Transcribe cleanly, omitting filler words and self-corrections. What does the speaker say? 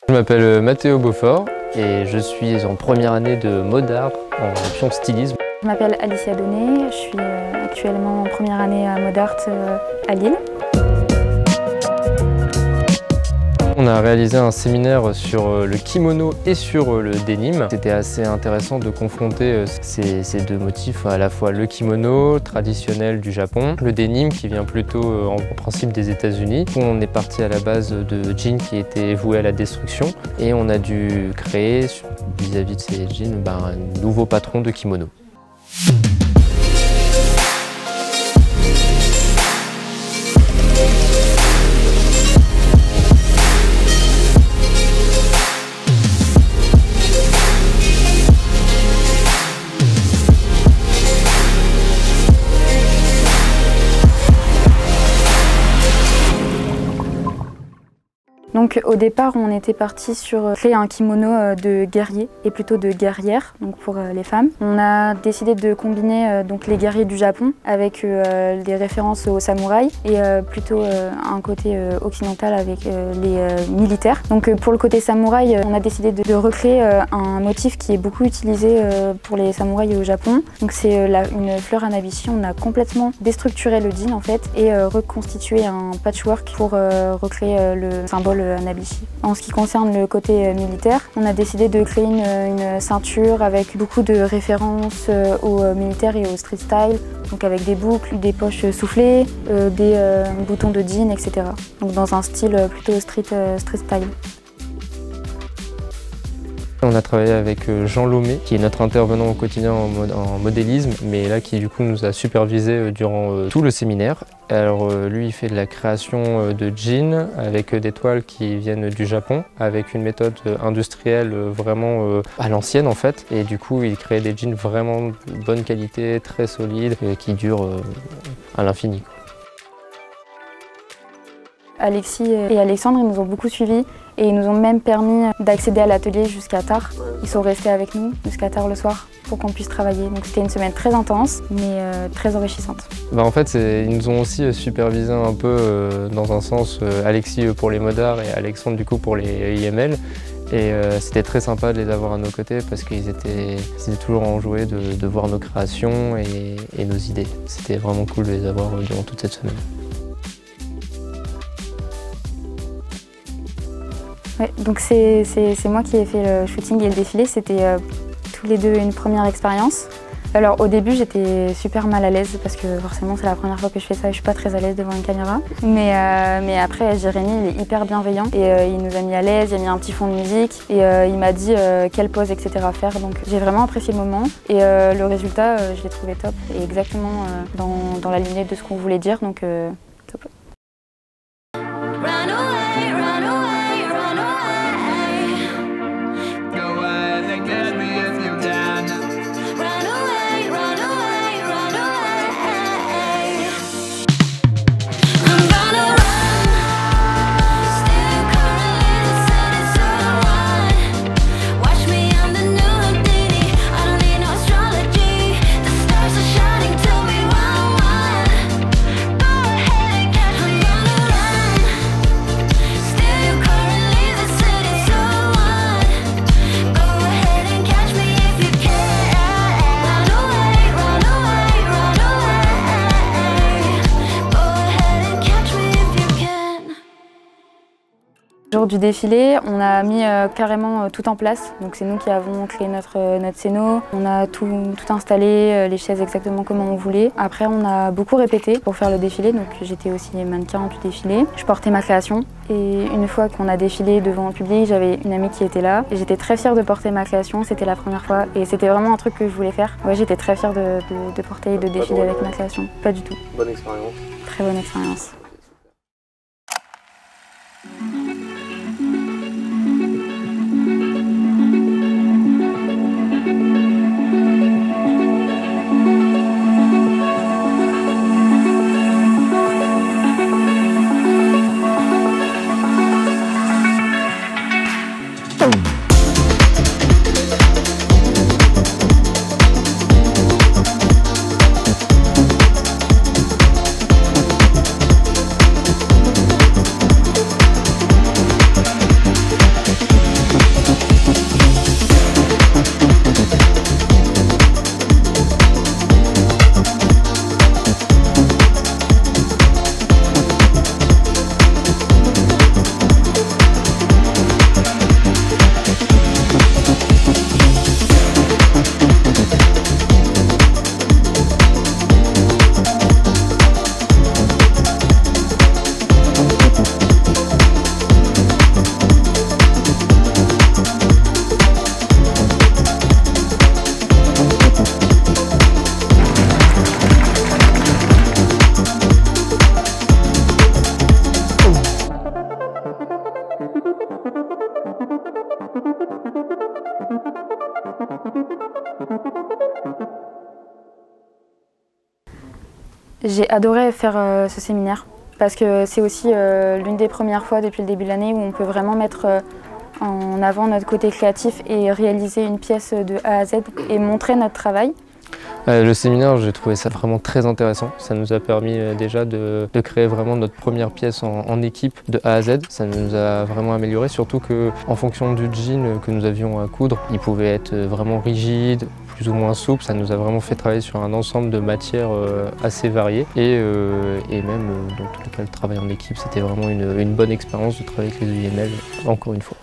Je m'appelle Mathéo Beaufort et je suis en première année de mode art en option stylisme. Je m'appelle Alicia Donnet, je suis actuellement en première année à mode art à Lille. On a réalisé un séminaire sur le kimono et sur le denim. C'était assez intéressant de confronter ces deux motifs, à la fois le kimono traditionnel du Japon, le denim qui vient plutôt en principe des États-Unis. On est parti à la base de jeans qui étaient voués à la destruction et on a dû créer vis-à-vis de ces jeans un nouveau patron de kimono. Donc au départ, on était parti sur créer un kimono de guerrier et plutôt de guerrière, donc pour les femmes. On a décidé de combiner donc les guerriers du Japon avec des références aux samouraïs et plutôt un côté occidental avec les militaires. Donc pour le côté samouraï, on a décidé de recréer un motif qui est beaucoup utilisé pour les samouraïs au Japon. Donc c'est une fleur hanabishi. On a complètement déstructuré le jean en fait et reconstitué un patchwork pour recréer le symbole hanabishi. En ce qui concerne le côté militaire, on a décidé de créer une ceinture avec beaucoup de références aux militaires et au street style, donc avec des boucles, des poches soufflées, des boutons de jean, etc. Donc dans un style plutôt street style. On a travaillé avec Jean Lomé, qui est notre intervenant au quotidien en modélisme, mais là qui du coup nous a supervisé durant tout le séminaire. Alors lui il fait de la création de jeans avec des toiles qui viennent du Japon, avec une méthode industrielle vraiment à l'ancienne en fait. Et du coup il crée des jeans vraiment de bonne qualité, très solides, qui durent à l'infini. Alexis et Alexandre, ils nous ont beaucoup suivis et ils nous ont même permis d'accéder à l'atelier jusqu'à tard. Ils sont restés avec nous jusqu'à tard le soir pour qu'on puisse travailler. Donc c'était une semaine très intense mais très enrichissante. En fait, ils nous ont aussi supervisé un peu dans un sens, Alexis pour les modes art et Alexandre du coup pour les IML. Et c'était très sympa de les avoir à nos côtés parce qu'ils étaient toujours enjoués de voir nos créations et nos idées. C'était vraiment cool de les avoir durant toute cette semaine. Ouais, donc c'est moi qui ai fait le shooting et le défilé, c'était tous les deux une première expérience. Alors au début j'étais super mal à l'aise parce que forcément c'est la première fois que je fais ça et je suis pas très à l'aise devant une caméra. Mais après Jérémy il est hyper bienveillant et il nous a mis à l'aise, il a mis un petit fond de musique et il m'a dit quelle pose etc. faire. Donc j'ai vraiment apprécié le moment et le résultat je l'ai trouvé top et exactement dans la lignée de ce qu'on voulait dire, donc top. Le jour du défilé, on a mis carrément tout en place. Donc c'est nous qui avons créé notre scéno. On a tout installé, les chaises exactement comme on voulait. Après on a beaucoup répété pour faire le défilé. Donc j'étais aussi mannequin du défilé. Je portais ma création. Et une fois qu'on a défilé devant le public, j'avais une amie qui était là. Et j'étais très fière de porter ma création. C'était la première fois. Et c'était vraiment un truc que je voulais faire. Ouais, j'étais très fière de porter et de défiler avec ma création. Pas du tout. Bonne expérience. Très bonne expérience. J'ai adoré faire ce séminaire parce que c'est aussi l'une des premières fois depuis le début de l'année où on peut vraiment mettre en avant notre côté créatif et réaliser une pièce de A à Z et montrer notre travail. Le séminaire, j'ai trouvé ça vraiment très intéressant. Ça nous a permis déjà de créer vraiment notre première pièce en équipe de A à Z. Ça nous a vraiment amélioré, surtout qu'en fonction du jean que nous avions à coudre, il pouvait être vraiment rigide, plus ou moins souple. Ça nous a vraiment fait travailler sur un ensemble de matières assez variées. Et même, dans tous les cas, le travail en équipe, c'était vraiment une bonne expérience de travailler avec les UIML, encore une fois.